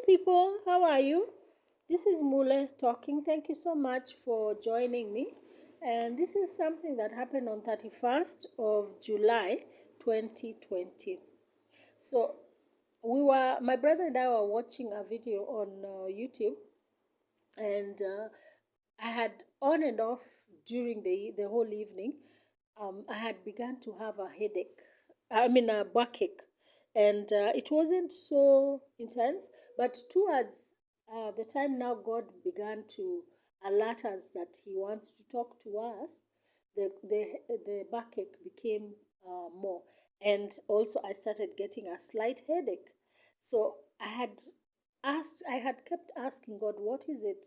people, how are you? This is Mule talking. Thank you so much for joining me. And this is something that happened on 31st of July 2020. So my brother and I were watching a video on YouTube, and I had on and off during the whole evening. I had begun to have a headache. I mean a backache, and it wasn't so intense. But towards the time now, God began to alert us that He wants to talk to us. The backache became more, and also I started getting a slight headache. So I had kept asking God, what is it?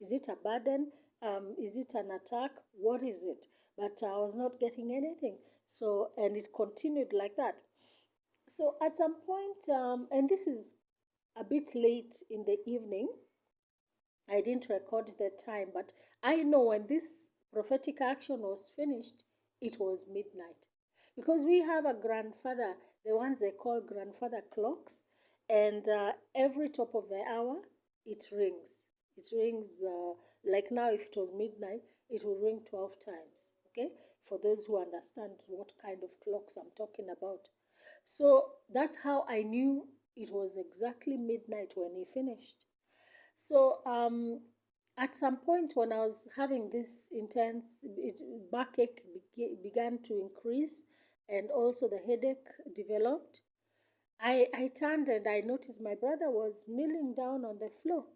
Is it a burden? Is it an attack? What is it? But I was not getting anything. So, and it continued like that. So at some point, and this is a bit late in the evening, I didn't record the time, but I know when this prophetic action was finished, it was midnight. Because we have a grandfather, the ones they call grandfather clocks, and every top of the hour, it rings. It rings, like now, if it was midnight, it will ring 12 times. Okay? For those who understand what kind of clocks I'm talking about. So that's how I knew it was exactly midnight when he finished. So at some point when I was having this intense backache began to increase, and also the headache developed, I turned and I noticed my brother was kneeling down on the floor.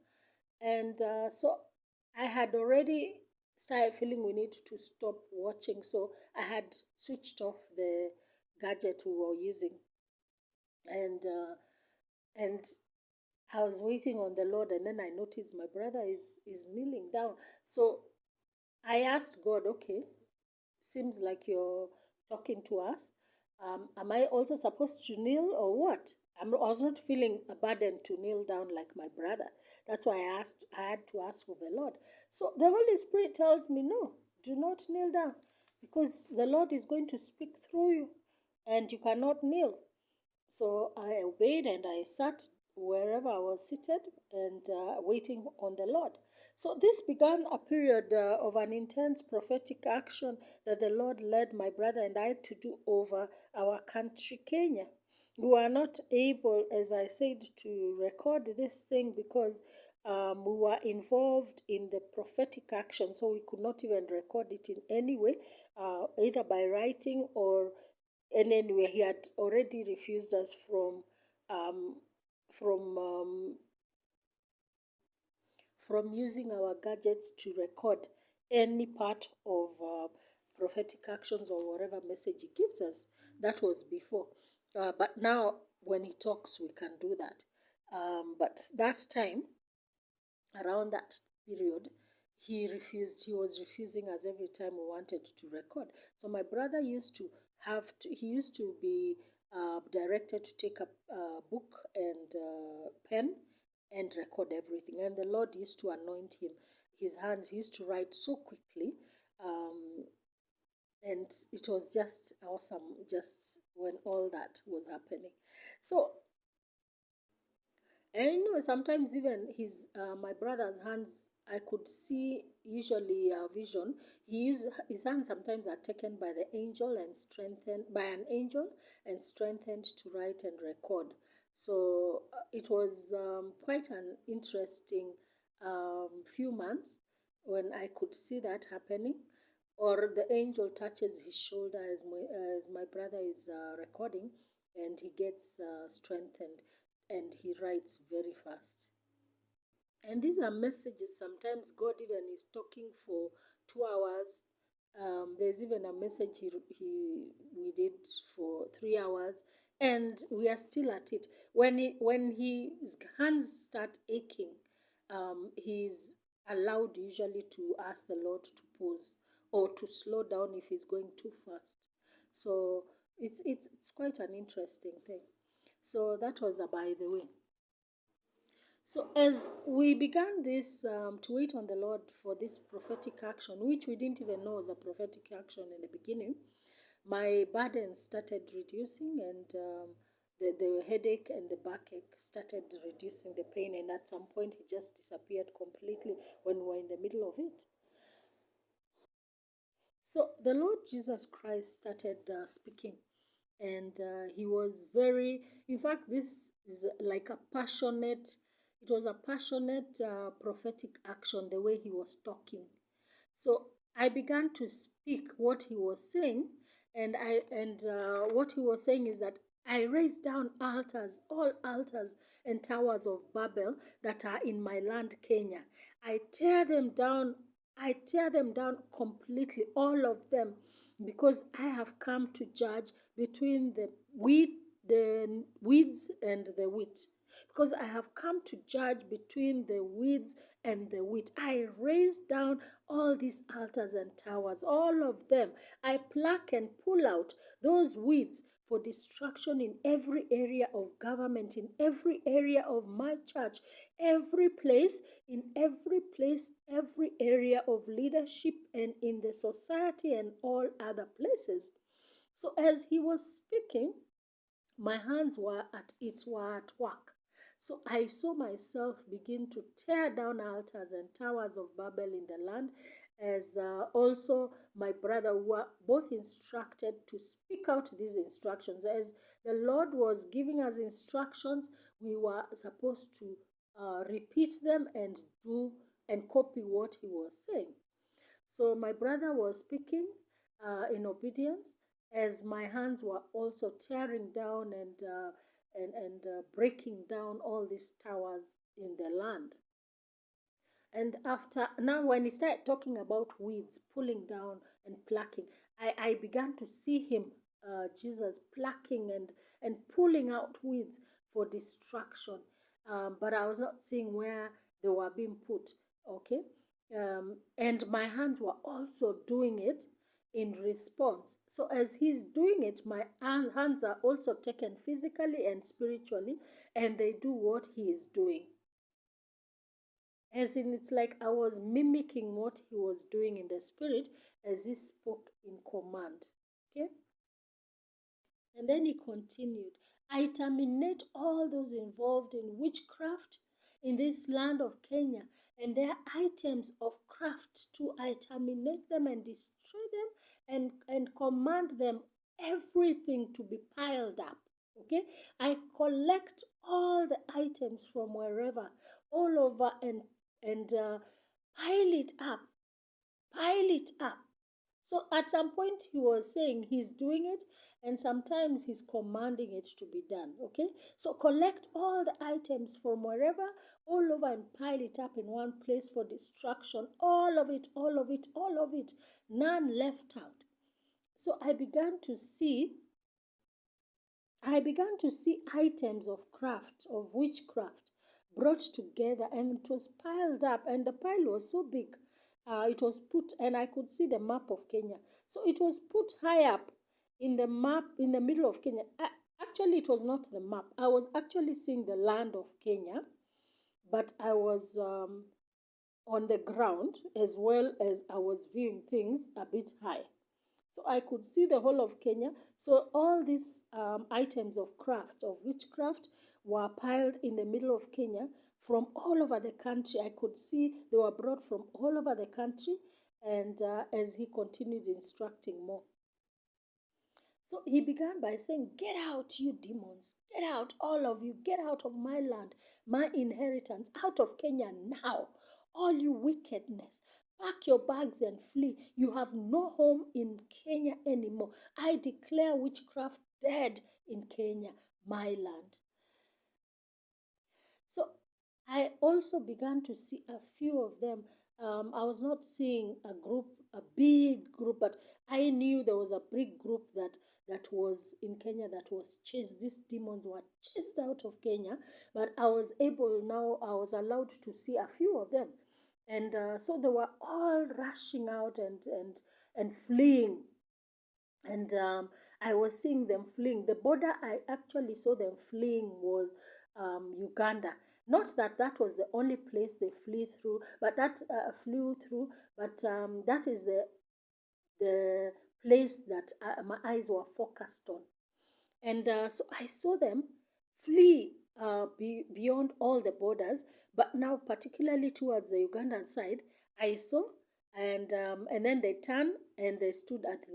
And so I had already started feeling we need to stop watching. So I had switched off the gadget we were using. And I was waiting on the Lord, and then I noticed my brother is kneeling down. So I asked God, okay, seems like you're talking to us. Am I also supposed to kneel or what? I was not feeling a burden to kneel down like my brother. That's why I had to ask for the Lord. So the Holy Spirit tells me, no, do not kneel down, because the Lord is going to speak through you and you cannot kneel. So I obeyed and I sat wherever I was seated and waiting on the Lord. So this began a period of an intense prophetic action that the Lord led my brother and I to do over our country, Kenya. We were not able, as I said, to record this thing because we were involved in the prophetic action, so we could not even record it in any way, either by writing or and anyway, he had already refused us um, from um, from using our gadgets to record any part of prophetic actions or whatever message he gives us. That was before, but now when he talks, we can do that. But that time, around that period, he was refusing us every time we wanted to record. So my brother used to he used to be directed to take a book and pen and record everything, and the Lord used to anoint him. His hands, he used to write so quickly, um, and it was just awesome just when all that was happening. So, and sometimes even my brother's hands, I could see usually a vision. His hands sometimes are taken by the angel and strengthened by an angel and strengthened to write and record. So it was quite an interesting few months when I could see that happening. Or the angel touches his shoulder as my brother is recording, and he gets strengthened and he writes very fast. And these are messages. Sometimes God even is talking for 2 hours. There's even a message we did for 3 hours, and we are still at it. When his hands start aching, he's allowed usually to ask the Lord to pause or to slow down if he's going too fast. So it's quite an interesting thing. So that was a by the way. So, as we began this to wait on the Lord for this prophetic action, which we didn't even know was a prophetic action in the beginning, my burden started reducing, and the headache and the backache started reducing the pain, and at some point it just disappeared completely when we were in the middle of it. So the Lord Jesus Christ started speaking, and he was very, in fact, this is like a passionate, it was a passionate prophetic action, the way he was talking. So I began to speak what he was saying, and what he was saying is that I raised down altars, all altars and towers of Babel that are in my land, Kenya. I tear them down. I tear them down completely, all of them, because I have come to judge between the weeds and the wheat. Because I have come to judge between the weeds and the wheat. I raise down all these altars and towers, all of them. I pluck and pull out those weeds for destruction in every area of government, in every area of my church, every place, in every place, every area of leadership, and in the society and all other places. So as he was speaking, my hands were at it, were at work. So I saw myself begin to tear down altars and towers of Babel in the land, as also my brother were both instructed to speak out these instructions. As the Lord was giving us instructions, we were supposed to repeat them and do and copy what he was saying. So my brother was speaking in obedience, as my hands were also tearing down and breaking down all these towers in the land. And after now, when he started talking about weeds, pulling down and plucking, I began to see him, Jesus, plucking and pulling out weeds for destruction. But I was not seeing where they were being put. Okay. And my hands were also doing it in response. So as he's doing it, my hands are also taken physically and spiritually, and they do what he is doing. As in, it's like I was mimicking what he was doing in the spirit as he spoke in command. Okay? And then he continued, I terminate all those involved in witchcraft in this land of Kenya and their items of craft too. I terminate them and destroy them and command them everything to be piled up. Okay? I collect all the items from wherever, all over, and pile it up, pile it up. So at some point he was saying he's doing it, and sometimes he's commanding it to be done. Okay, so collect all the items from wherever, all over, and pile it up in one place for destruction. All of it, all of it, all of it, none left out. So I began to see items of craft, of witchcraft, brought together, and it was piled up, and the pile was so big. It was put, and I could see the map of Kenya. So it was put high up in the map in the middle of Kenya. Actually, it was not the map. I was actually seeing the land of Kenya, but I was on the ground as well as I was viewing things a bit high. So I could see the whole of Kenya. So all these items of craft, of witchcraft, were piled in the middle of Kenya from all over the country. I could see they were brought from all over the country, and as he continued instructing more. So he began by saying, get out, you demons. Get out, all of you. Get out of my land, my inheritance, out of Kenya now. All you wickedness. Pack your bags and flee. You have no home in Kenya anymore. I declare witchcraft dead in Kenya, my land. So I also began to see a few of them. I was not seeing a group, a big group, but I knew there was a big group that was in Kenya that was chased. These demons were chased out of Kenya, but I was allowed to see a few of them. And so they were all rushing out and fleeing, and I was seeing them fleeing. The border I actually saw them fleeing was Uganda. Not that that was the only place they flew through, but that is the place that my eyes were focused on. And so I saw them flee beyond all the borders, but now particularly towards the Ugandan side, I saw, and then they turned and they stood at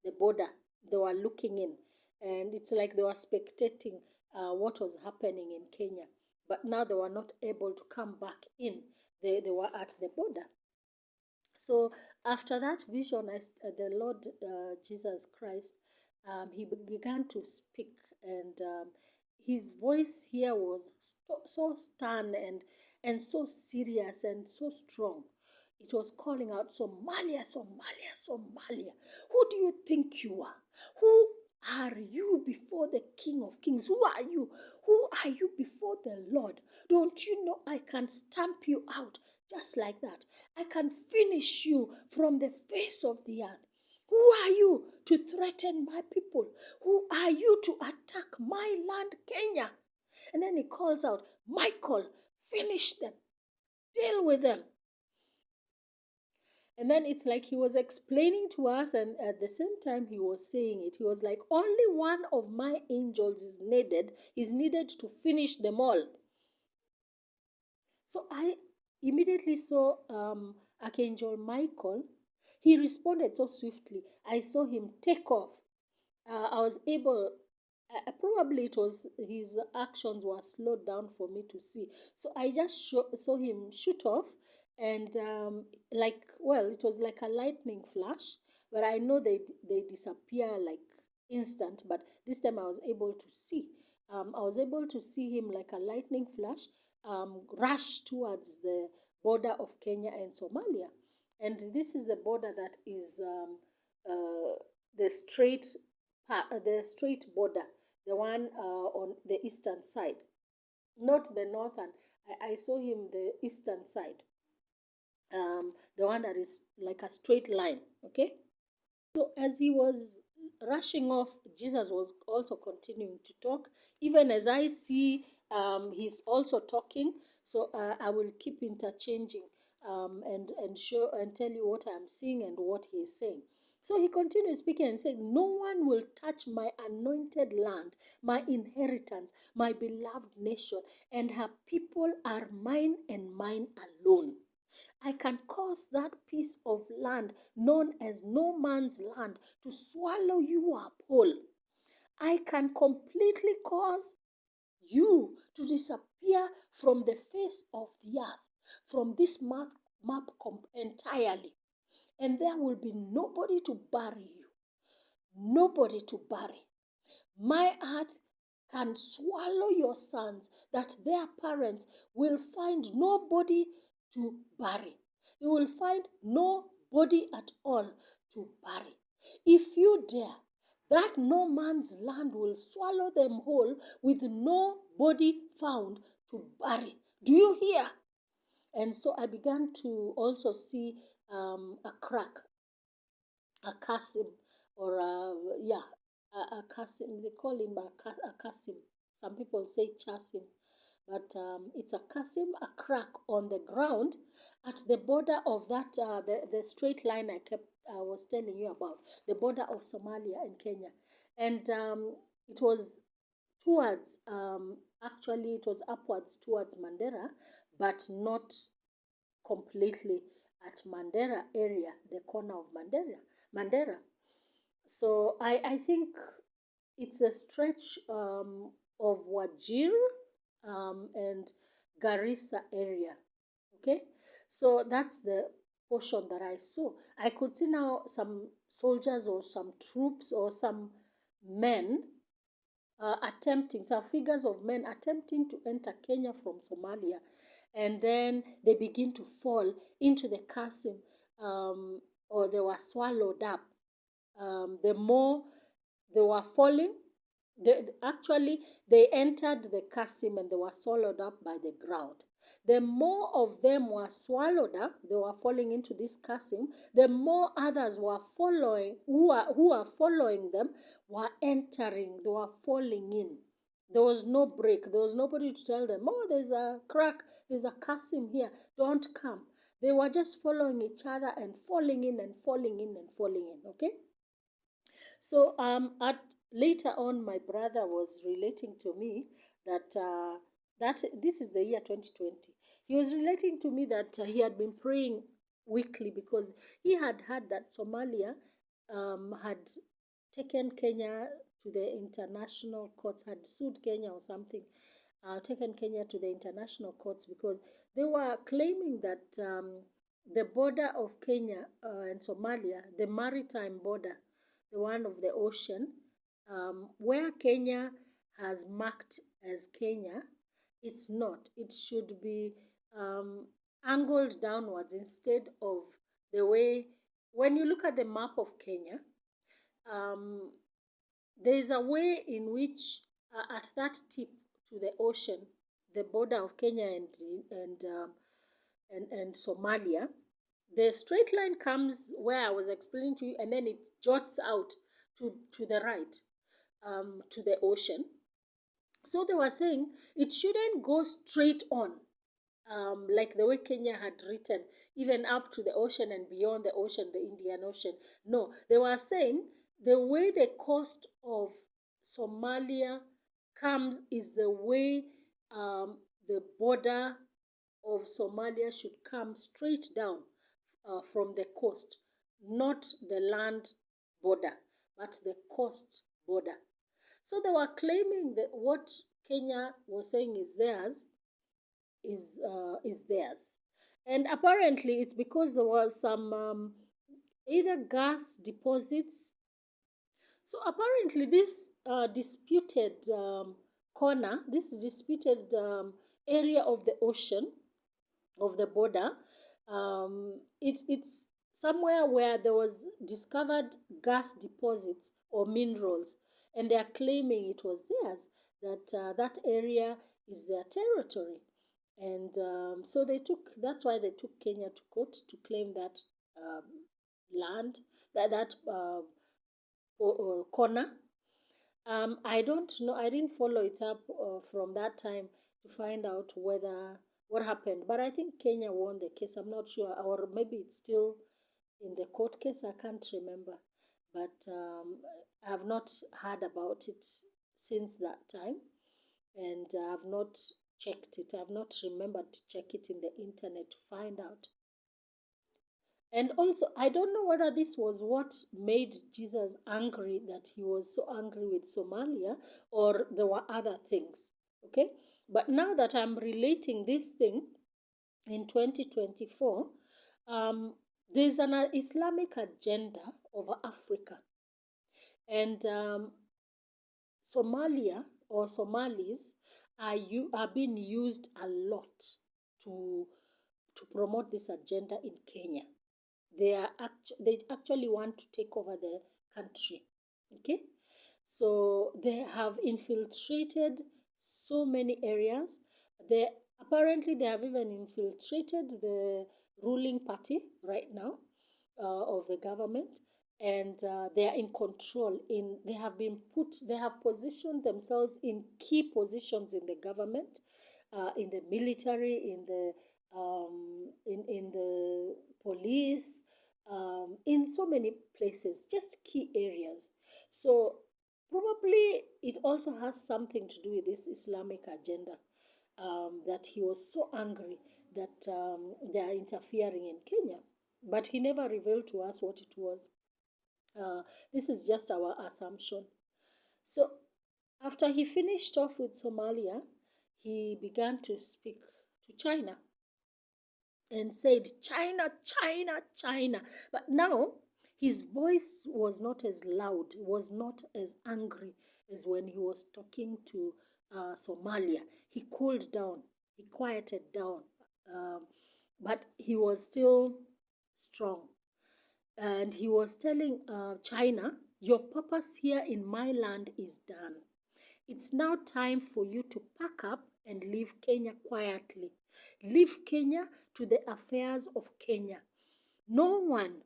the border. They were looking in, and it's like they were spectating what was happening in Kenya. But now they were not able to come back in. They were at the border. So after that vision, the Lord Jesus Christ, he began to speak, and his voice here was so stern and so serious and so strong. It was calling out, Somalia, Somalia, Somalia. Who do you think you are? Who are you before the King of Kings? Who are you? Who are you before the Lord? Don't you know I can stamp you out just like that? I can finish you from the face of the earth. Who are you to threaten my people? Who are you to attack my land, Kenya? And then he calls out, Michael, finish them, deal with them. And then it's like he was explaining to us, and at the same time he was saying it. He was like, only one of my angels is needed to finish them all. So I immediately saw Archangel Michael. He responded so swiftly. I saw him take off. I was able, probably it was his actions were slowed down for me to see. So I just saw him shoot off, and well, it was like a lightning flash, but I know they disappear like instant. But this time I was able to see. I was able to see him like a lightning flash rush towards the border of Kenya and Somalia. And this is the border that is the straight border, the one on the eastern side, not the northern. I saw him the eastern side, the one that is like a straight line. Okay. So as he was rushing off, Jesus was also continuing to talk. Even as I see, he's also talking. So I will keep interchanging and show and tell you what I'm seeing and what he is saying. So he continued speaking and said, no one will touch my anointed land, my inheritance, my beloved nation, and her people are mine and mine alone. I can cause that piece of land known as no man's land to swallow you up whole. I can completely cause you to disappear from the face of the earth, from this map entirely. And there will be nobody to bury you. Nobody to bury. My earth can swallow your sons, that their parents will find nobody to bury. You will find nobody at all to bury. If you dare, that no man's land will swallow them whole with nobody found to bury. Do you hear? And so I began to also see a crack, a chasm, or a chasm. They call him a chasm. Some people say chasm, but it's a chasm, a crack on the ground at the border of that the straight line I was telling you about, the border of Somalia and Kenya, and it was towards actually it was upwards towards Mandera, but not completely at Mandera area, the corner of Mandera. So I think it's a stretch of Wajir and Garissa area. Okay, so that's the portion that I saw. I could see now some soldiers or some troops or some men some figures of men attempting to enter Kenya from Somalia, and then they begin to fall into the chasm, or they were swallowed up. The more they were falling, actually they entered the chasm and they were swallowed up by the ground. The more of them were swallowed up, they were falling into this chasm, the more others were following, who are following them, were entering, they were falling in. There was no break. There was nobody to tell them, oh, there's a crack, there's a chasm here, don't come. They were just following each other and falling in and falling in and falling in. Okay. So at later on, my brother was relating to me that this is the year 2020. He was relating to me that he had been praying weekly because he had heard that Somalia had taken Kenya to the international courts, had sued Kenya or something, taken Kenya to the international courts because they were claiming that the border of Kenya and Somalia, the maritime border, the one of the ocean, where Kenya has marked as Kenya, it's not. It should be angled downwards instead of the way, when you look at the map of Kenya, um, there is a way in which at that tip to the ocean, the border of Kenya and Somalia, the straight line comes where I was explaining to you, and then it jots out to the right, to the ocean. So they were saying it shouldn't go straight on, like the way Kenya had written, even up to the ocean and beyond the ocean, the Indian Ocean. No, they were saying the way the coast of Somalia comes is the way the border of Somalia should come straight down from the coast, not the land border, but the coast border. So they were claiming that what Kenya was saying is theirs is theirs, and apparently it's because there was some either gas deposits. So apparently this disputed corner, this disputed area of the ocean, of the border, it's somewhere where there was discovered gas deposits or minerals, and they are claiming it was theirs, that that area is their territory. And so that's why they took Kenya to court to claim that um, land, that corner. I don't know. I didn't follow it up from that time to find out whether what happened. But I think Kenya won the case. I'm not sure, or maybe it's still in the court case. I can't remember. But I have not heard about it since that time, and I have not checked it. I have not remembered to check it in the internet to find out. And also, I don't know whether this was what made Jesus angry, that he was so angry with Somalia, or there were other things. Okay? But now that I'm relating this thing in 2024, there's an Islamic agenda over Africa. And Somalia or Somalis are being used a lot to promote this agenda in Kenya. They actually want to take over the country. Okay, so they have infiltrated so many areas. They apparently they have even infiltrated the ruling party right now of the government, and they are in control. They have positioned themselves in key positions in the government, in the military, in the police, in so many places, just key areas. So probably it also has something to do with this Islamic agenda, that he was so angry that they are interfering in Kenya. But he never revealed to us what it was. Uh, this is just our assumption. So after he finished off with Somalia, he began to speak to China and said, China, China, China. But now his voice was not as loud, was not as angry as when he was talking to Somalia. He cooled down, he quieted down, but he was still strong. And he was telling China, your purpose here in my land is done. It's now time for you to pack up and leave Kenya quietly. Leave Kenya to the affairs of Kenya. No one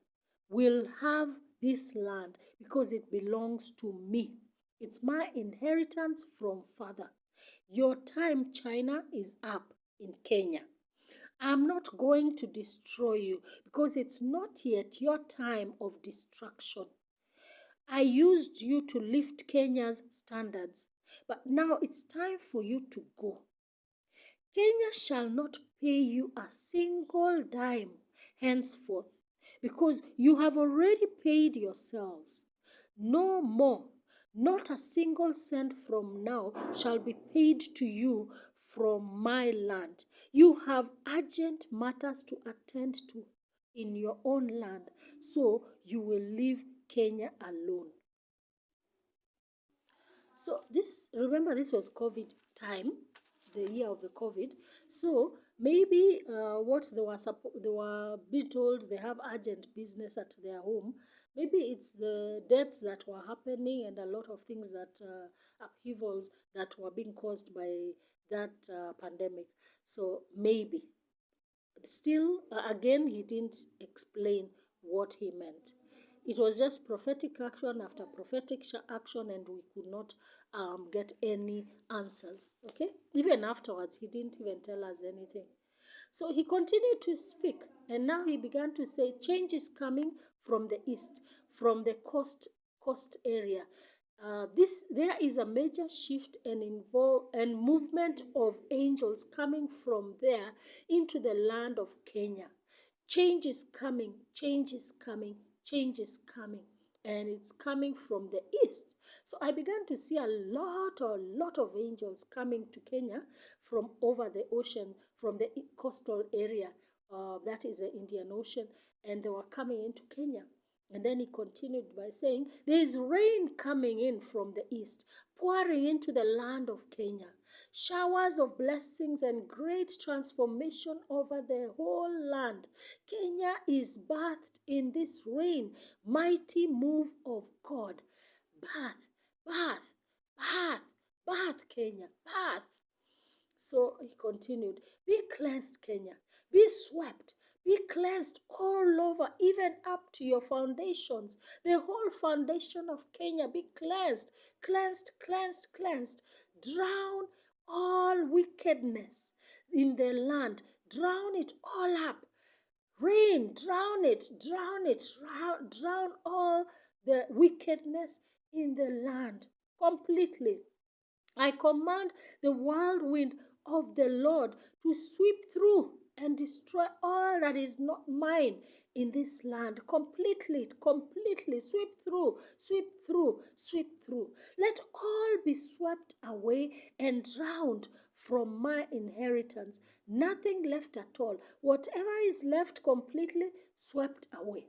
will have this land because it belongs to me. It's my inheritance from father. Your time, China, is up in Kenya. I'm not going to destroy you because it's not yet your time of destruction. I used you to lift Kenya's standards. But now it's time for you to go. Kenya shall not pay you a single dime henceforth, because you have already paid yourselves. No more, not a single cent from now shall be paid to you from my land. You have urgent matters to attend to in your own land, so you will leave Kenya alone. So remember, this was COVID time, the year of the COVID. So maybe what they were being told, they have urgent business at their home. Maybe it's the deaths that were happening and a lot of things that upheavals that were being caused by that pandemic. So maybe still, again, he didn't explain what he meant. It was just prophetic action after prophetic action, and we could not get any answers. Okay, even afterwards, he didn't even tell us anything. So he continued to speak, and now he began to say, change is coming from the east, from the coast area. There is a major shift and movement of angels coming from there into the land of Kenya. Change is coming, change is coming, change is coming, and it's coming from the east. So I began to see a lot of angels coming to Kenya from over the ocean, from the coastal area, that is the Indian Ocean, and they were coming into Kenya. And then he continued by saying, there is rain coming in from the east, pouring into the land of Kenya. Showers of blessings and great transformation over the whole land. Kenya is bathed in this rain, mighty move of God. Bath, bath, bath, bath, Kenya, bath. So he continued, be cleansed, Kenya, be swept, be cleansed all over, even up to your foundations. The whole foundation of Kenya, be cleansed, cleansed, cleansed, cleansed. Drown all wickedness in the land, drown it all up. Rain, drown it, drown it, drown all the wickedness in the land completely. I command the whirlwind of the Lord to sweep through and destroy all that is not mine in this land. Completely, completely. Sweep through, sweep through, sweep through. Let all be swept away and drowned from my inheritance. Nothing left at all. Whatever is left completely swept away.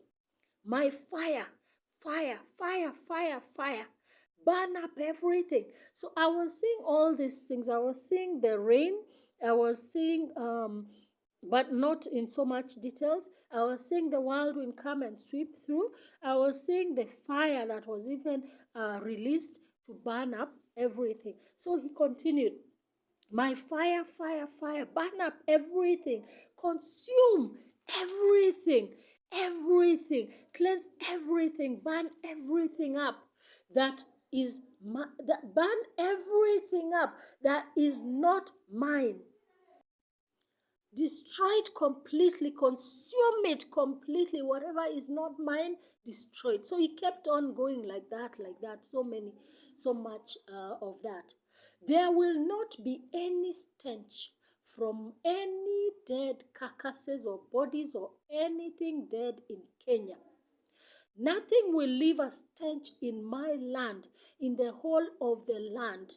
My fire, fire, fire, fire, fire. Burn up everything. So I was seeing all these things. I was seeing the rain. I was seeing, but not in so much details. I was seeing the whirlwind come and sweep through. I was seeing the fire that was even released to burn up everything. So he continued. My fire, fire, fire, burn up everything, consume everything, everything, cleanse everything, burn everything up that is that burn everything up that is not mine. Destroy it completely, consume it completely. Whatever is not mine, destroy it. So he kept on going like that, so much of that. There will not be any stench from any dead carcasses or bodies or anything dead in Kenya. Nothing will leave a stench in my land, in the whole of the land.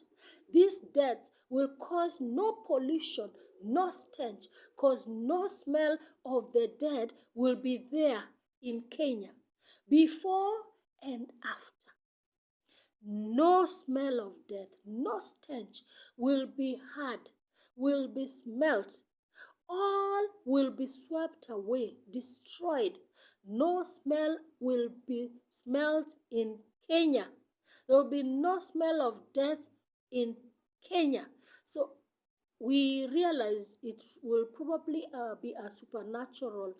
These deaths will cause no pollution, no stench, cause no smell of the dead will be there in Kenya. Before and after. No smell of death, no stench will be heard, will be smelt. All will be swept away, destroyed. No smell will be smelled in Kenya. There will be no smell of death in Kenya. So we realize it will probably be a supernatural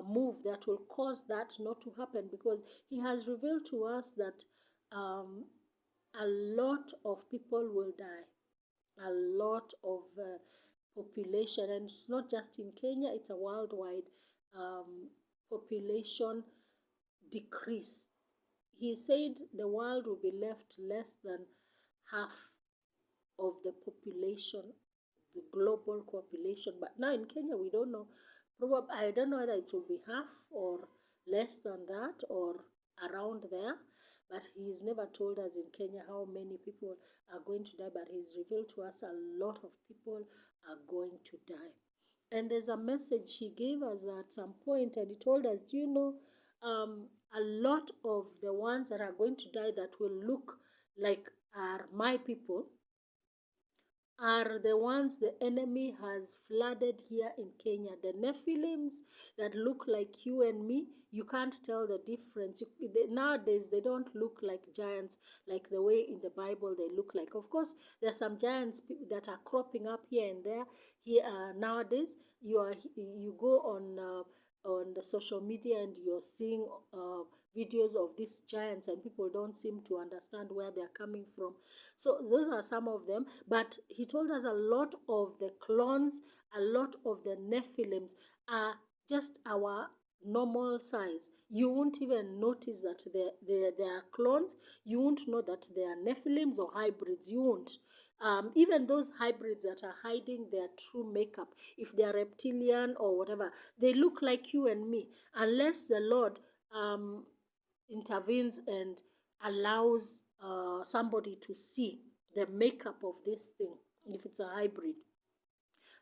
move that will cause that not to happen, because he has revealed to us that a lot of people will die, a lot of population, and it's not just in Kenya, it's a worldwide population decrease. He said the world will be left less than half of the population, the global population. But now in Kenya, we don't know. Probably, I don't know whether it will be half or less than that or around there. But he's never told us in Kenya how many people are going to die. But he's revealed to us a lot of people are going to die. And there's a message he gave us at some point, and he told us, do you know, a lot of the ones that are going to die that will look like are my people are the ones the enemy has flooded here in Kenya. The Nephilims that look like you and me, you can't tell the difference. Nowadays, they don't look like giants like the way in the Bible they look like. Of course, there are some giants that are cropping up here and there. Here nowadays, you go on the social media and you're seeing videos of these giants, and people don't seem to understand where they're coming from. So those are some of them. But he told us a lot of the clones, a lot of the Nephilims are just our normal size. You won't even notice that they are clones. You won't know that they are Nephilims or hybrids. You won't. Even those hybrids that are hiding their true makeup, if they are reptilian or whatever, they look like you and me, unless the Lord intervenes and allows somebody to see the makeup of this thing, if it's a hybrid.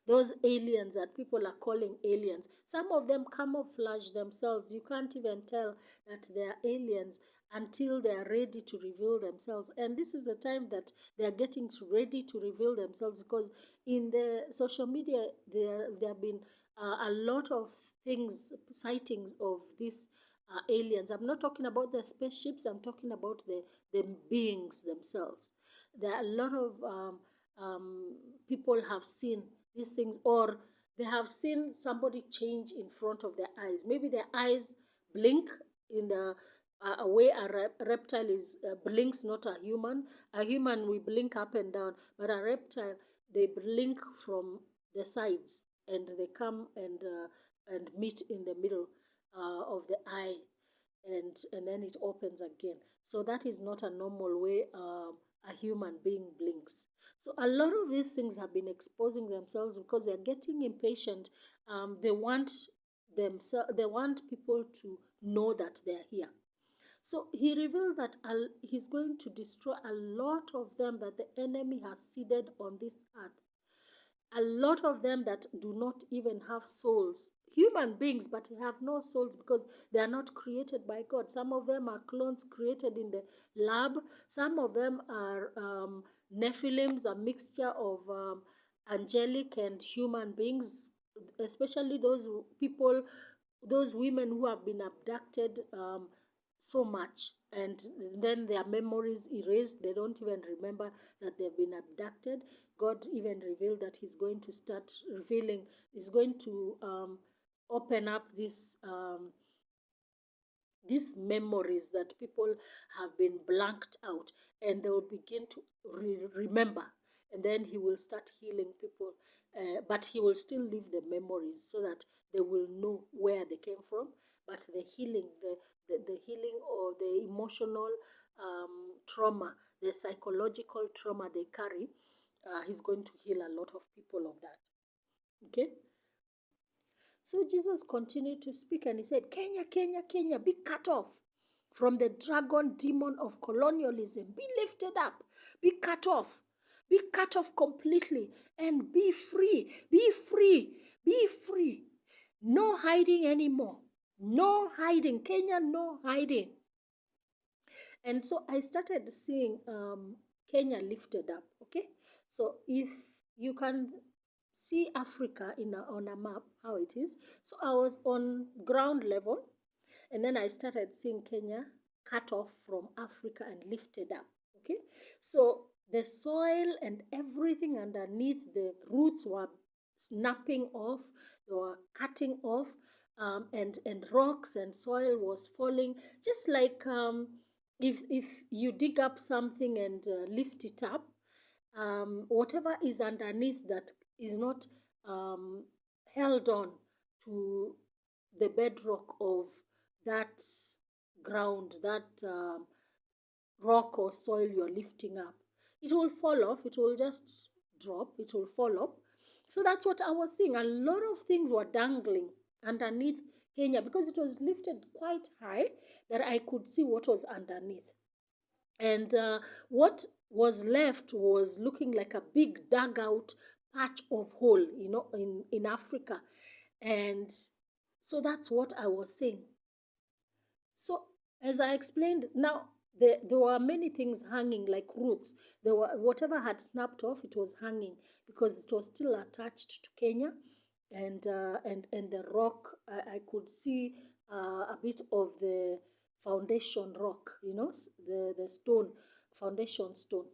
Those aliens that people are calling aliens, some of them camouflage themselves. You can't even tell that they're aliens until they are ready to reveal themselves. And this is the time that they are getting ready to reveal themselves, because in the social media there have been a lot of things, sightings of these aliens. I'm not talking about the spaceships, I'm talking about the beings themselves. There are a lot of people have seen these things, or they have seen somebody change in front of their eyes. Maybe their eyes blink in the a way a reptile is blinks, not a human. A human, we blink up and down, but a reptile, they blink from the sides, and they come and meet in the middle of the eye, and then it opens again. So that is not a normal way a human being blinks. So a lot of these things have been exposing themselves because they're getting impatient. They want they want people to know that they're here. So he revealed that he's going to destroy a lot of them that the enemy has seeded on this earth. A lot of them that do not even have souls, human beings, but have no souls because they are not created by God. Some of them are clones created in the lab. Some of them are Nephilims, a mixture of angelic and human beings, especially those people, those women who have been abducted so much, and then their memories erased. They don't even remember that they've been abducted. God even revealed that he's going to start revealing, he's going to open up these memories that people have been blanked out, and they will begin to remember, and then he will start healing people, but he will still leave the memories so that they will know where they came from. But the healing, the healing or the emotional trauma, the psychological trauma they carry, he's going to heal a lot of people of that. Okay. So Jesus continued to speak, and he said, Kenya, Kenya, Kenya, be cut off from the dragon demon of colonialism. Be lifted up, be cut off completely, and be free, be free, be free. No hiding anymore. No hiding. Kenya, no hiding. And so I started seeing Kenya lifted up. Okay. So if you can see Africa on a map, how it is. So I was on ground level, and then I started seeing Kenya cut off from Africa and lifted up. Okay. So the soil and everything underneath, the roots were snapping off, they were cutting off, and rocks and soil was falling, just like if you dig up something and lift it up, whatever is underneath that is not held on to the bedrock of that ground, that rock or soil you're lifting up. it will fall off, it will just drop, it will fall off. So that's what I was seeing. A lot of things were dangling underneath Kenya because it was lifted quite high that I could see what was underneath. And what was left was looking like a big dug out patch of hole, in Africa. And so that's what I was saying. So, as I explained, now there were many things hanging like roots. There were whatever had snapped off, it was hanging because it was still attached to Kenya, and the rock. I could see a bit of the foundation rock, the stone, foundation stone,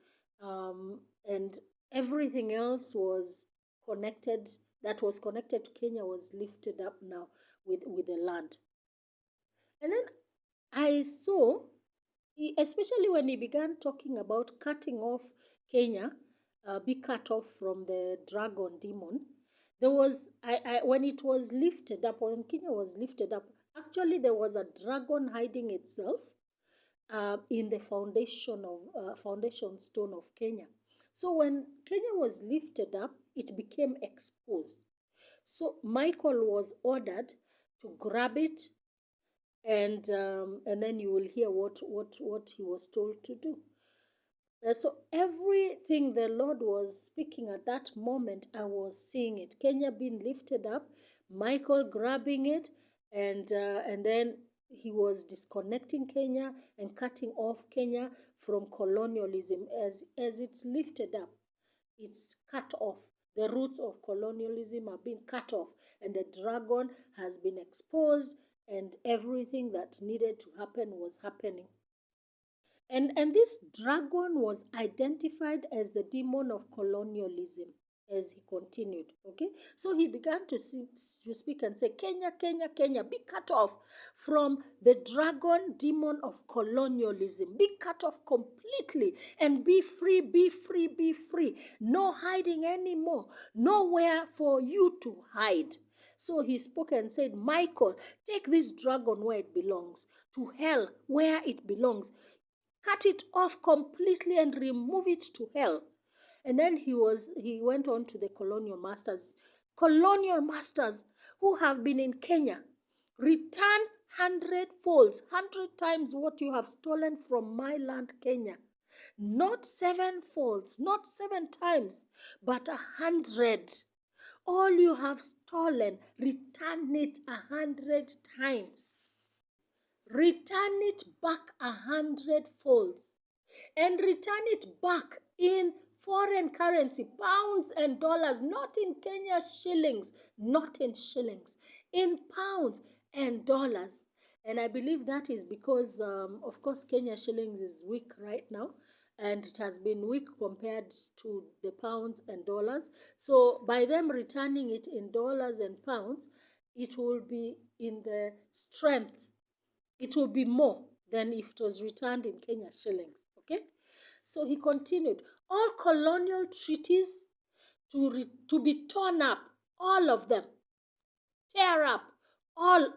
and everything else was connected. That was connected to Kenya was lifted up now with the land. And then I saw, especially when he began talking about cutting off Kenya, be cut off from the dragon demon. There was, when it was lifted up, when Kenya was lifted up, actually there was a dragon hiding itself in the foundation stone of Kenya. So when Kenya was lifted up, it became exposed. So Michael was ordered to grab it, and then you will hear what he was told to do. So everything the Lord was speaking at that moment, I was seeing it. Kenya being lifted up, Michael grabbing it, and then he was disconnecting Kenya and cutting off Kenya from colonialism. As it's lifted up, it's cut off. The roots of colonialism are being cut off, and the dragon has been exposed, and everything that needed to happen was happening. And this dragon was identified as the demon of colonialism as he continued. Okay, so he began to speak and say, Kenya, Kenya, Kenya, be cut off from the dragon demon of colonialism. Be cut off completely and be free, be free, be free. No hiding anymore. Nowhere for you to hide. So he spoke and said, Michael, take this dragon where it belongs, to hell where it belongs. Cut it off completely and remove it to hell. And then he went on to the colonial masters who have been in Kenya. Return 100-folds, 100 times what you have stolen from my land, Kenya. Not 7-folds, not 7 times, but 100. All you have stolen, return it 100 times. Return it back 100-folds, and return it back in foreign currency, pounds and dollars, not in Kenya shillings, not in shillings, in pounds and dollars. And I believe that is because, of course, Kenya shillings is weak right now, and it has been weak compared to the pounds and dollars. So by them returning it in dollars and pounds, it will be in the strength. It will be more than if it was returned in Kenya shillings. Okay? So he continued, all colonial treaties to be torn up, all of them. Tear up, all,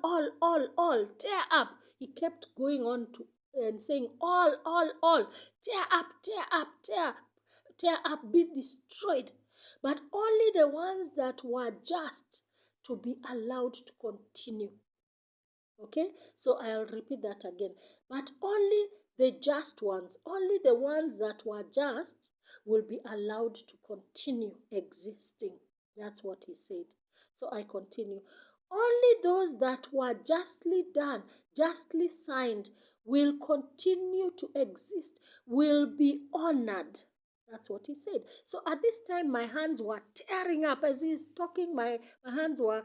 tear up. He kept going on to and saying, all, tear up, tear up, be destroyed. But only the ones that were just to be allowed to continue. Okay, so I'll repeat that again. But only the just ones, only the ones that were just will be allowed to continue existing. That's what he said. So I continue. Only those that were justly done, justly signed, will continue to exist, will be honored. That's what he said. So at this time, my hands were tearing up. As he's talking, my hands were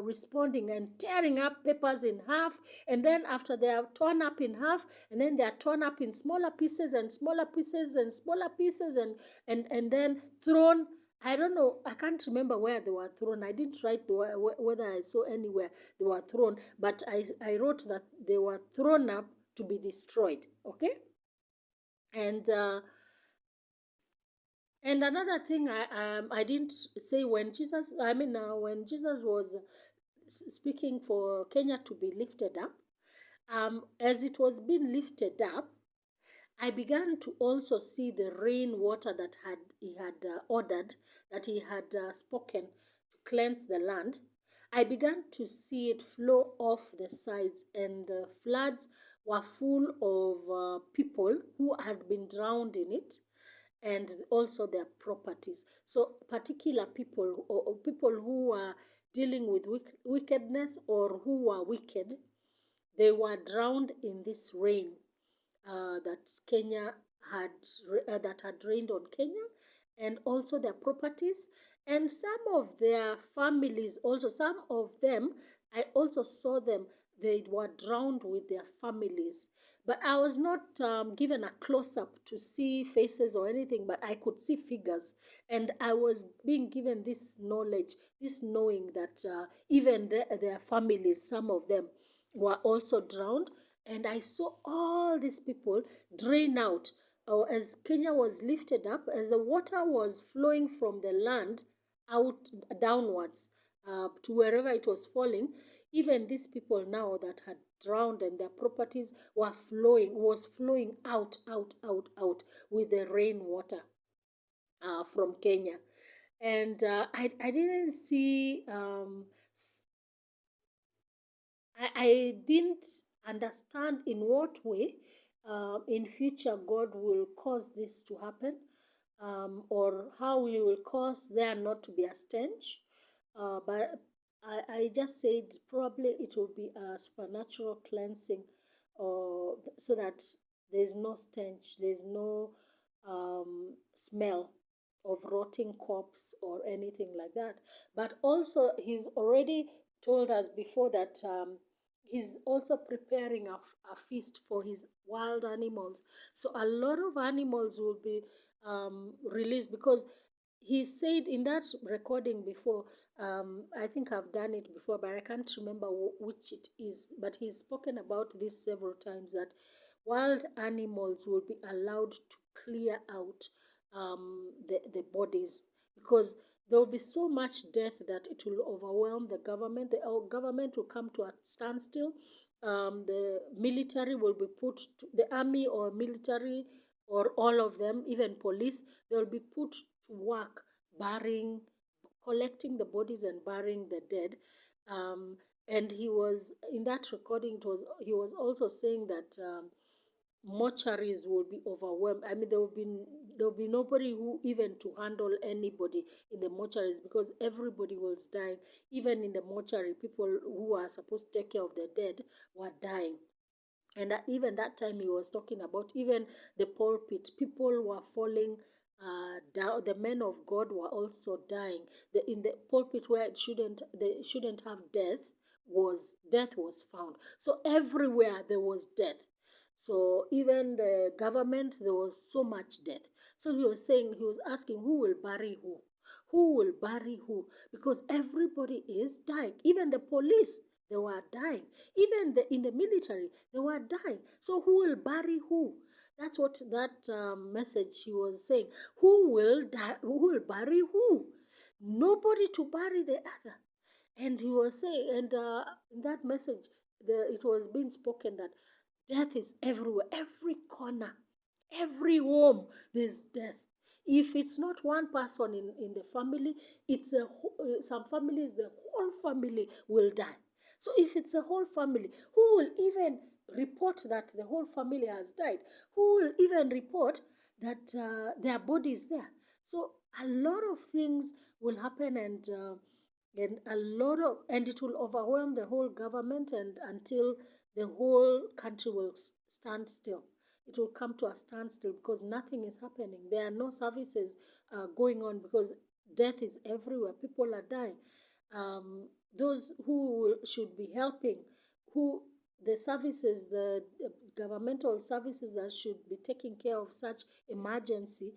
responding and tearing up papers in half. And then after they are torn up in half, and then they are torn up in smaller pieces and smaller pieces and smaller pieces, and then thrown. I don't know. I can't remember where they were thrown. I didn't write whether I saw anywhere they were thrown, but I wrote that they were thrown up to be destroyed. Okay, and another thing I didn't say when Jesus was speaking for Kenya to be lifted up, as it was being lifted up, I began to also see the rainwater that he had ordered, that he had spoken to cleanse the land. I began to see it flow off the sides, and the floods were full of people who had been drowned in it, and also their properties. So, particular people, or people who are dealing with wickedness, or who are wicked, they were drowned in this rain that Kenya had that had rained on Kenya, and also their properties, and some of their families also. Some of them, I also saw them. They were drowned with their families, but I was not given a close up to see faces or anything, but I could see figures, and I was being given this knowledge, this knowing that even their families, some of them were also drowned. And I saw all these people drain out as Kenya was lifted up, as the water was flowing from the land out downwards to wherever it was falling. Even these people now that had drowned and their properties was flowing out with the rainwater from Kenya. And I didn't see I didn't understand in what way in future God will cause this to happen, or how He will cause there not to be a stench. But I just said probably it will be a supernatural cleansing, so that there's no stench, there's no smell of rotting corpse or anything like that. But also, He's already told us before that he's also preparing a feast for his wild animals. So a lot of animals will be released, because he said in that recording before, I think I've done it before, but I can't remember which it is. But he's spoken about this several times, that wild animals will be allowed to clear out the bodies, because there will be so much death that it will overwhelm the government. The government will come to a standstill. The military will be the army or military, or all of them, even police, they will be put to work burying, collecting the bodies and burying the dead. And he was in that recording. He was also saying that mortuaries will be overwhelmed. I mean, there will be nobody who even to handle anybody in the mortuaries, because everybody was dying. Even in the mortuary, people who are supposed to take care of the dead were dying. And even that time he was talking about even the pulpit, people were falling down. The men of God were also dying. In the pulpit where they shouldn't have death was found. So everywhere there was death. So even the government, there was so much death. So he was asking, who will bury who? Who will bury who? Because everybody is dying. Even the police, they were dying. Even in the military, they were dying. So who will bury who? That's what that message he was saying. Who will die? Who will bury who? Nobody to bury the other. And he was saying, and in that message, it was being spoken that death is everywhere, every corner, every home. There's death. If it's not one person in the family, it's some families, the whole family will die. So if it's a whole family, who will even report that the whole family has died? Who will even report that their body is there? So a lot of things will happen, and it will overwhelm the whole government, and until the whole country will stand still. It will come to a standstill, because nothing is happening. There are no services going on, because death is everywhere. People are dying. Those who should be helping, who the services, the governmental services that should be taking care of such emergency,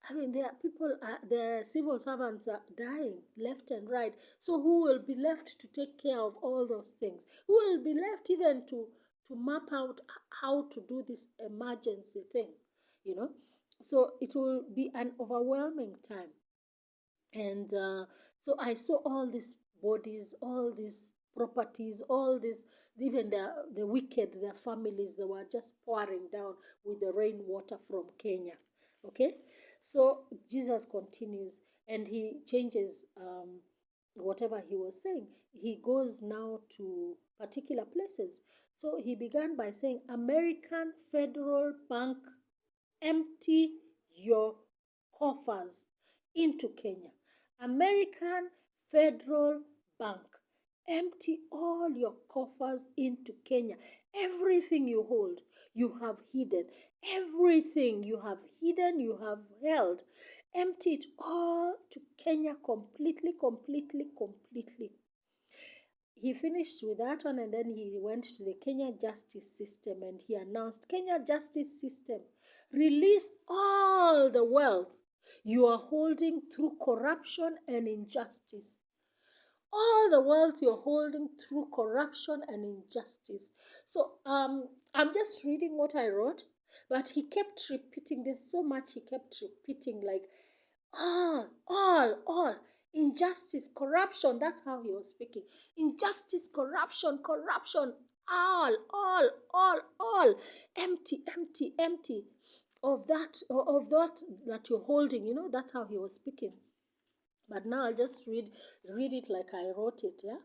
I mean, there are people, the civil servants are dying left and right. So who will be left to take care of all those things? Who will be left even to map out how to do this emergency thing? You know, so it will be an overwhelming time. And so I saw all these bodies, all these properties, all this, even the wicked, their families, they were just pouring down with the rainwater from Kenya. Okay, so Jesus continues and he changes whatever he was saying. He goes now to particular places. So he began by saying, American Federal Bank, empty your coffers into Kenya. American Federal Bank, empty all your coffers into Kenya. Everything you hold, you have hidden. Everything you have hidden, you have held. Empty it all to Kenya completely, completely, completely. He finished with that one and then he went to the Kenya justice system and he announced, Kenya justice system, release all the wealth you are holding through corruption and injustice. All the wealth you're holding through corruption and injustice. So I'm just reading what I wrote, but he kept repeating. There's so much he kept repeating, like all injustice, corruption. That's how he was speaking. Injustice, corruption, corruption, all, empty, empty, empty of that you're holding. That's how he was speaking. But now I'll just read it like I wrote it, yeah?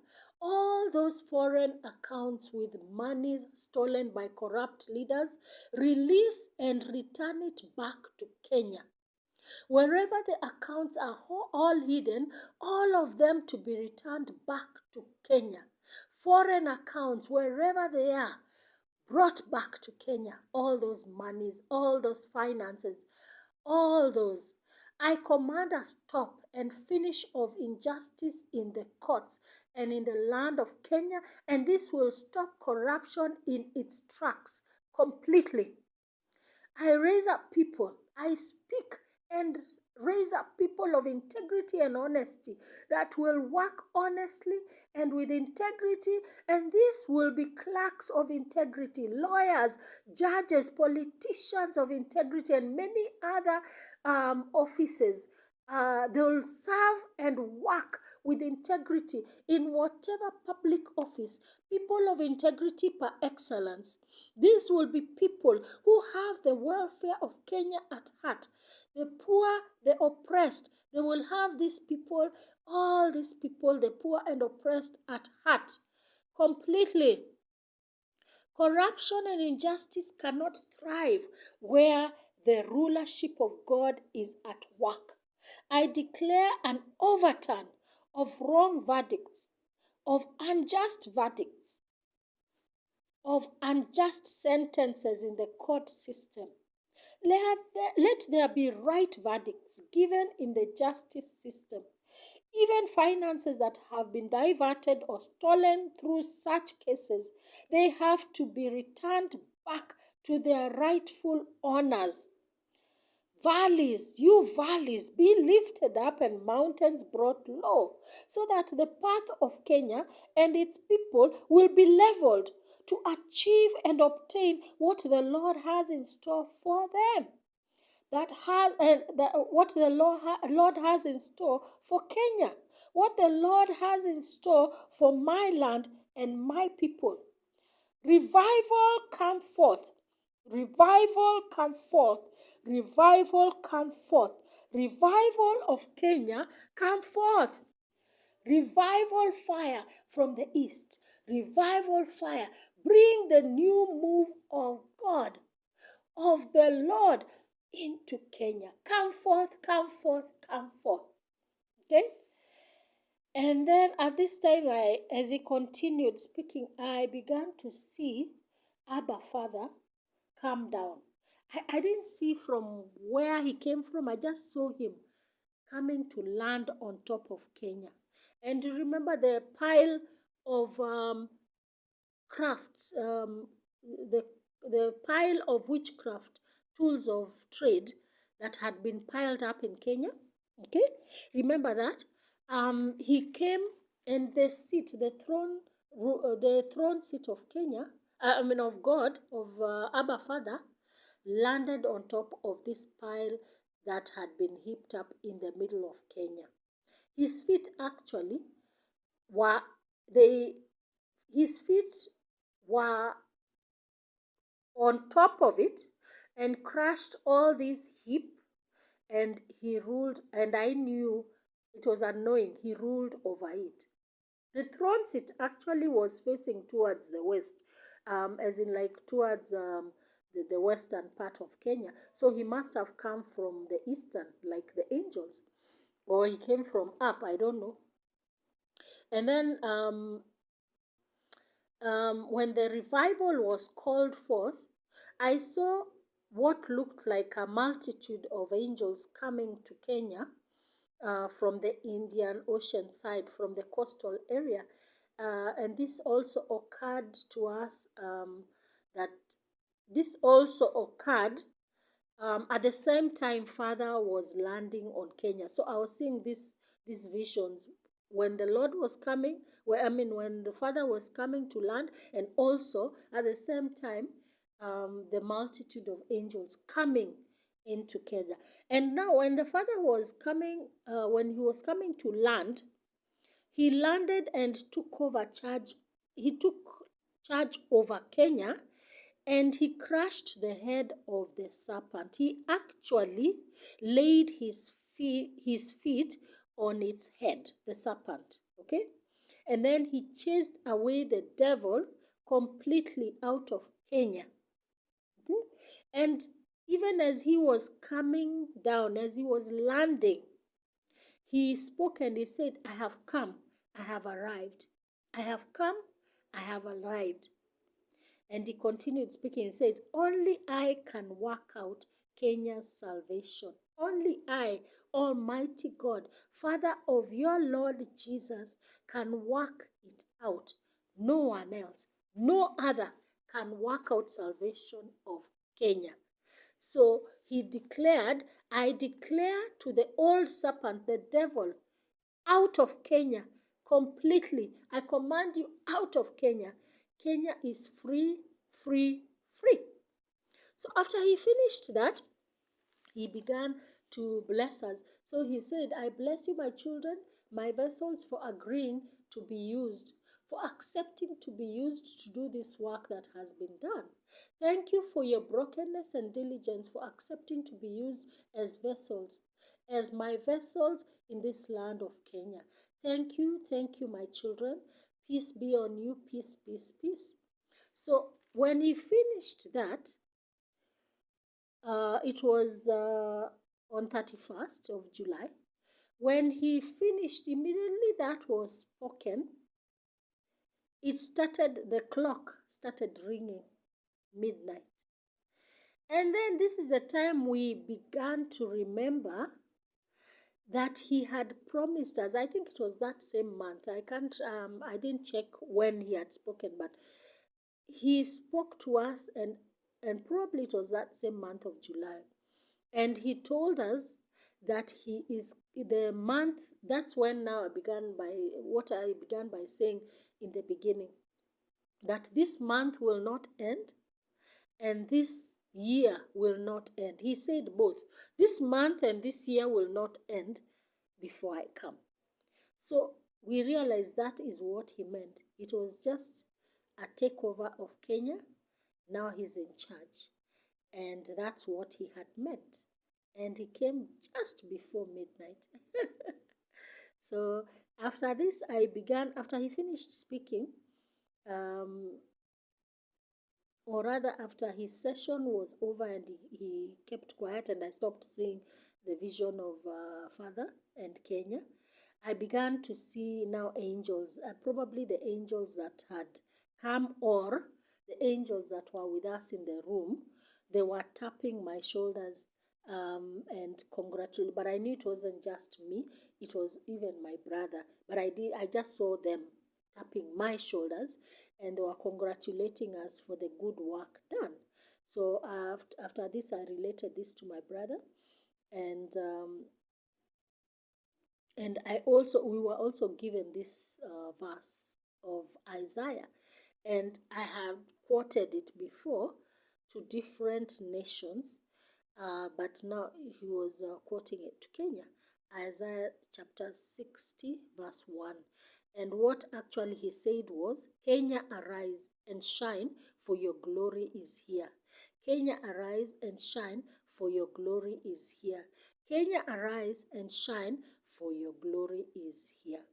All those foreign accounts with money stolen by corrupt leaders, release and return it back to Kenya. Wherever the accounts are all hidden, all of them to be returned back to Kenya. Foreign accounts, wherever they are, brought back to Kenya. All those monies, all those finances, all those. I command a stop and finish of injustice in the courts and in the land of Kenya, and this will stop corruption in its tracks completely. I raise up people. I speak and raise up people of integrity and honesty that will work honestly and with integrity, and this will be clerks of integrity, lawyers, judges, politicians of integrity, and many other offices. They will serve and work with integrity in whatever public office. People of integrity par excellence. These will be people who have the welfare of Kenya at heart. The poor, the oppressed, they will have these people, all these people, the poor and oppressed at heart completely. Corruption and injustice cannot thrive where the rulership of God is at work. I declare an overturn of wrong verdicts, of unjust verdicts, of unjust sentences in the court system. Let there be right verdicts given in the justice system. Even finances that have been diverted or stolen through such cases, they have to be returned back to their rightful owners. Valleys, you valleys, be lifted up and mountains brought low, so that the path of Kenya and its people will be leveled to achieve and obtain what the Lord has in store for them. What the Lord has in store for Kenya, what the Lord has in store for my land and my people. Revival come forth. Revival come forth. Revival come forth. Revival of Kenya come forth. Revival fire from the east. Revival fire. Bring the new move of God, of the Lord into Kenya. Come forth, come forth, come forth. Okay? And then at this time, as he continued speaking, I began to see Abba Father come down. I didn't see from where he came from. I just saw him coming to land on top of Kenya. And you remember the pile of crafts, the pile of witchcraft tools of trade that had been piled up in Kenya. Okay, remember that. He came and the seat, the throne seat of Kenya, of God, of Abba Father, landed on top of this pile that had been heaped up in the middle of Kenya. His feet actually were, they his feet were on top of it and crushed all this heap, and he ruled, and I knew it was annoying. He ruled over it. The throne seat actually was facing towards the west, as in like towards the western part of Kenya. So he must have come from the eastern, like the angels, or he came from up, I don't know. And then when the revival was called forth, I saw what looked like a multitude of angels coming to Kenya from the Indian Ocean side, from the coastal area. And this also occurred to us that this also occurred at the same time Father was landing on Kenya. So I was seeing these visions when the Lord was coming, when the Father was coming to land, and also at the same time the multitude of angels coming in together. And now when the Father was coming, when he was coming to land, he landed and took over charge. He took charge over Kenya, and he crushed the head of the serpent. He actually laid his feet on its head, the serpent. Okay? And then he chased away the devil completely out of Kenya. Okay? And even as he was coming down, as he was landing, he spoke and he said, I have come, I have arrived. I have come, I have arrived. And he continued speaking. He said, only I can work out Kenya's salvation. Only I, Almighty God, Father of your Lord Jesus, can work it out. No one else, no other can work out salvation of Kenya. So he declared, I declare to the old serpent, the devil, out of Kenya completely. I command you out of Kenya. Kenya is free, free, free. So after he finished that, he began to bless us. So he said, I bless you, my children, my vessels, for agreeing to be used, for accepting to be used to do this work that has been done. Thank you for your brokenness and diligence, for accepting to be used as vessels, as my vessels in this land of Kenya. Thank you, my children. Peace be on you, peace, peace, peace. So when he finished that, it was on 31st of July. When he finished, immediately that was spoken, the clock started ringing, midnight. And then this is the time we began to remember that he had promised us. I think it was that same month. I didn't check when he had spoken, but he spoke to us, and probably it was that same month of July. And he told us that he is the month. That's when now I began by saying in the beginning, that this month will not end and this year will not end. He said both. This month and this year will not end before I come. So we realized that is what he meant. It was just a takeover of Kenya. Now he's in charge. And that's what he had meant. And he came just before midnight. So after this, after he finished speaking, or rather after his session was over and he kept quiet and I stopped seeing the vision of Father and Kenya, I began to see now angels, probably the angels that had come or the angels that were with us in the room. They were tapping my shoulders and congratulating. But I knew it wasn't just me; it was even my brother. But I just saw them tapping my shoulders, and they were congratulating us for the good work done. So after this, I related this to my brother, and we were also given this verse of Isaiah, and I have quoted it before to different nations, but now he was quoting it to Kenya. Isaiah chapter 60 verse 1. And what actually he said was, Kenya, arise and shine, for your glory is here. Kenya, arise and shine, for your glory is here. Kenya, arise and shine, for your glory is here.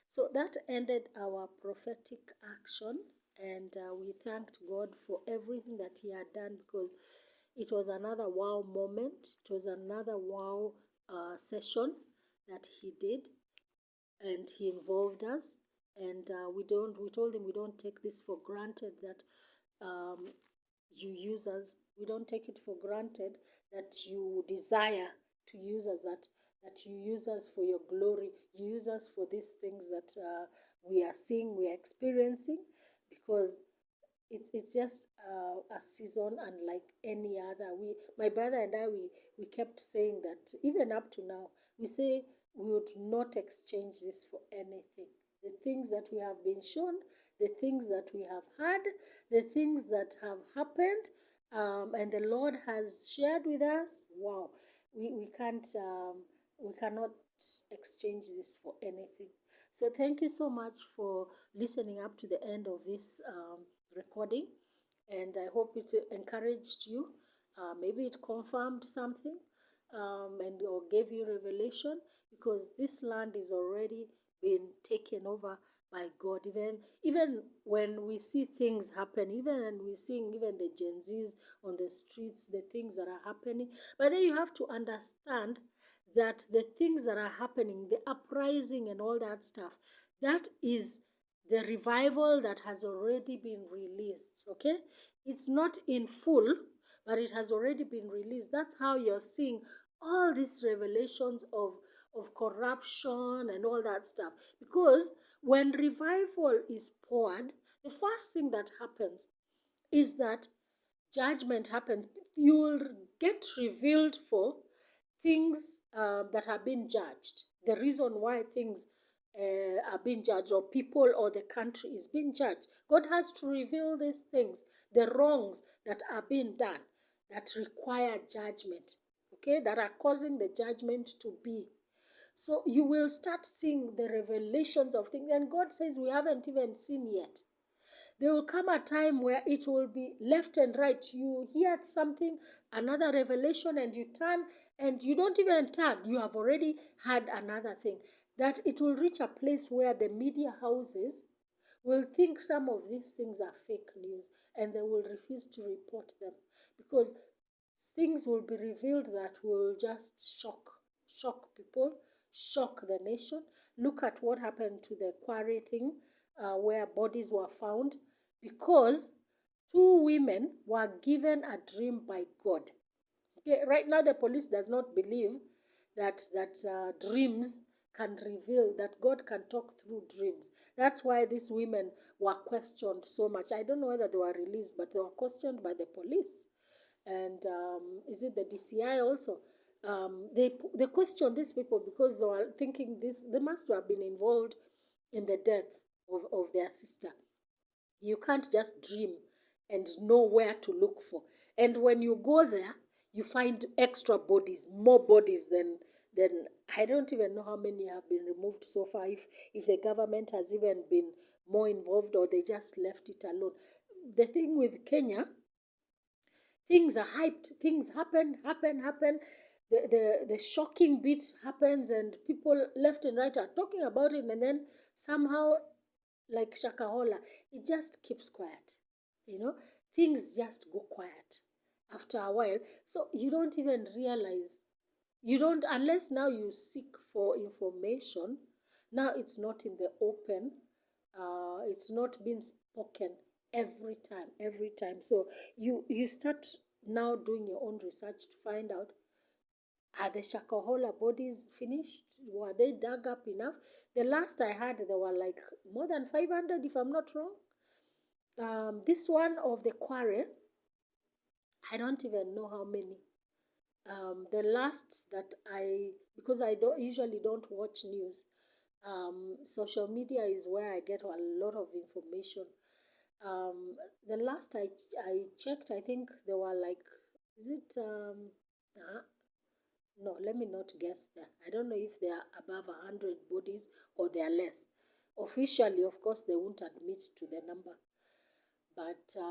So that ended our prophetic action, and we thanked God for everything that He had done, because it was another wow moment. It was another wow session that He did, and He involved us. And we told Him we don't take this for granted, that um, you use us. We don't take it for granted that you desire to use us, that you use us for your glory. You use us for these things that we are seeing, we are experiencing, because it's just a season unlike any other. My brother and I, we kept saying that even up to now, we say we would not exchange this for anything. The things that we have been shown, the things that we have had, the things that have happened, and the Lord has shared with us. Wow, we can't we cannot exchange this for anything. So thank you so much for listening up to the end of this recording, and I hope it encouraged you. Maybe it confirmed something, and or gave you revelation, because this land is already been taken over by God. Even when we see things happen, even and we see even the Gen Zs on the streets, the things that are happening. But then you have to understand that the things that are happening, the uprising and all that stuff, that is the revival that has already been released. Okay, it's not in full, but it has already been released. That's how you're seeing all these revelations of corruption and all that stuff. Because when revival is poured, the first thing that happens is that judgment happens. You will get revealed for things that have been judged. The reason why things are being judged, or people or the country is being judged. God has to reveal these things, the wrongs that are being done that require judgment, okay, that are causing the judgment to be. So you will start seeing the revelations of things, and God says we haven't even seen yet. There will come a time where it will be left and right. You hear something, another revelation, and you turn, and you don't even turn. You have already had another thing. That it will reach a place where the media houses will think some of these things are fake news, and they will refuse to report them, because things will be revealed that will just shock people, shock the nation. Look at what happened to the quarry thing, where bodies were found, because two women were given a dream by God. Okay, right now the police does not believe that dreams can reveal, that God can talk through dreams. That's why these women were questioned so much. I don't know whether they were released, but they were questioned by the police, and is it the DCI also? They questioned these people because they were thinking they must have been involved in the death of their sister. You can't just dream and know where to look for. And when you go there, you find extra bodies, more bodies than I don't even know how many have been removed so far. If the government has even been more involved, or they just left it alone. The thing with Kenya, things are hyped, things happen. The shocking bit happens, and people left and right are talking about it, and then somehow, like Shakahola, it just keeps quiet. You know, things just go quiet after a while. So you don't even realize, you don't, unless now you seek for information. Now it's not in the open, it's not being spoken every time. So you start now doing your own research to find out, are the Shakahola bodies finished? Were they dug up enough? The last I heard, there were like more than 500, if I'm not wrong. This one of the quarry, I don't even know how many. The last that because I don't usually don't watch news. Social media is where I get a lot of information. The last I checked, I think there were like, is it uh, no, let me not guess there. I don't know if they are above 100 bodies or they are less. Officially, of course, they won't admit to the number. But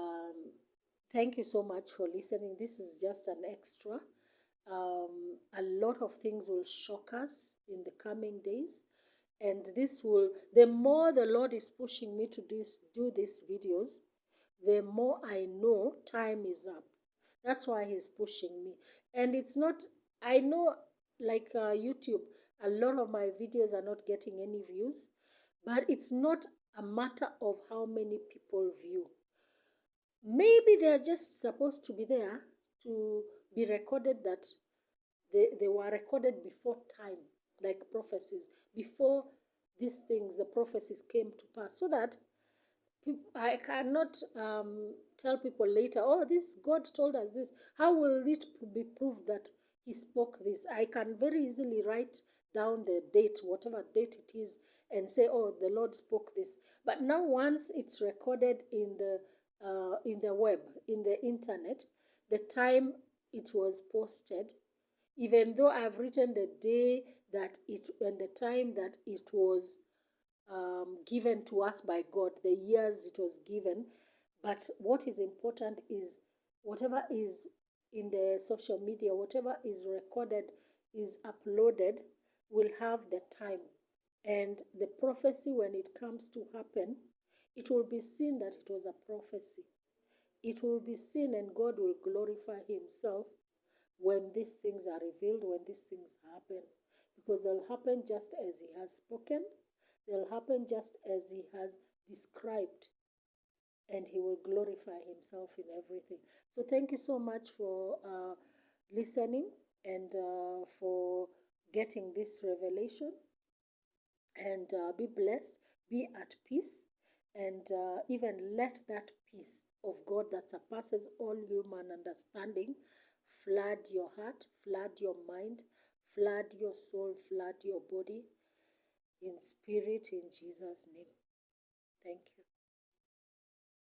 thank you so much for listening. This is just an extra. A lot of things will shock us in the coming days. And this will, the more the Lord is pushing me to do these videos, the more I know time is up. That's why He's pushing me. And it's not, I know, like YouTube, a lot of my videos are not getting any views, but it's not a matter of how many people view. Maybe they're just supposed to be there to be recorded, that they were recorded before time, like prophecies, before these things, the prophecies came to pass, so that I cannot tell people later, oh, this God told us this. How will it be proved that He spoke this? I can very easily write down the date, whatever date it is, and say, oh, the Lord spoke this. But now, once it's recorded in the web, in the internet, the time it was posted, even though I've written the day that it and the time that it was given to us by God, the years it was given. But what is important is whatever is in the social media, whatever is recorded, is uploaded, will have the time. And the prophecy, when it comes to happen, it will be seen that it was a prophecy. It will be seen, and God will glorify Himself when these things are revealed, when these things happen. Because they'll happen just as He has spoken, they'll happen just as He has described, and He will glorify Himself in everything. So, thank you so much for listening and for getting this revelation. And be blessed, be at peace, and even let that peace of God that surpasses all human understanding flood your heart, flood your mind, flood your soul, flood your body in spirit, in Jesus' name. Thank you.